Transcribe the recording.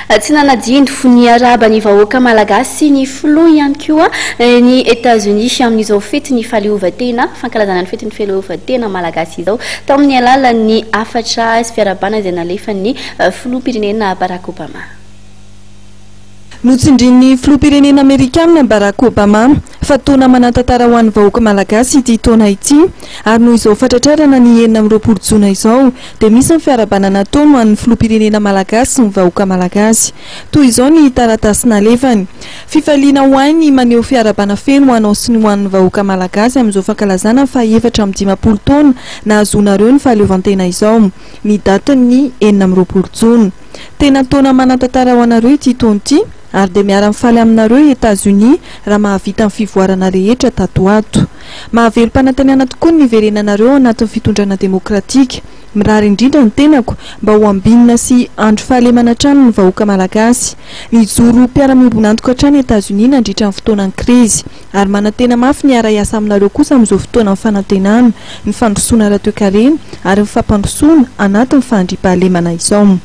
tsy nanadiny fony araba ny vahoaka malagasy ny filoha ihany koa ny États-Unis amin'izao fety ny fahaleovan-tena fankalazana ny fety ny fahaleovan-tena malagasy izao tamin'ny alalan'ny afatra sy fiarabana izay nalefan'ny filoham-pirenena Barack Obama. Notsindrin'ny filoham-pirenena Amerikanina Barack Obama fa taona manatantara ho an'ny vahoaka malagasy ity taona ity ary noho izao fatratrarana ny 9 jona izao dia misy ny fiarabana nataony ho an'ny filoham-pirenena malagasy ny vahoaka malagasy toy izao ny taratasy nalefany fifaliana ho ainy maneho fiarabana feno ho anao sy ny ho an'ny vahoaka malagasy amin'izao fankalazana fa 7-20 taona nahazonareo ny fahaleovan-tena izao ny datiny 9 jona tena taona manatantara ho anareo ity taona ity ary dia miara-mifaly aminareo États-Unis raha mahavita ny fivoarana rehetra tato ato mahavelo mpanantaniana tokoa ny niverenanareo anatin'ny fitondrana demokratika mirary indrindra ny tenako mba ho ambinina sy andro fahalemana hatrany ny vahoaka malagasy ny joro mpiara-miombona antoka hatrany États-Unis nandritra ny fotoanan'ny krizy ary manantena mafy ny ara-iasa aminareo kosa amin'izao fotoana ny fanantenana ny fandrosoana rahateo-karena ary ny fampandrosoana anatin'ny fandriam-pahalemana izao.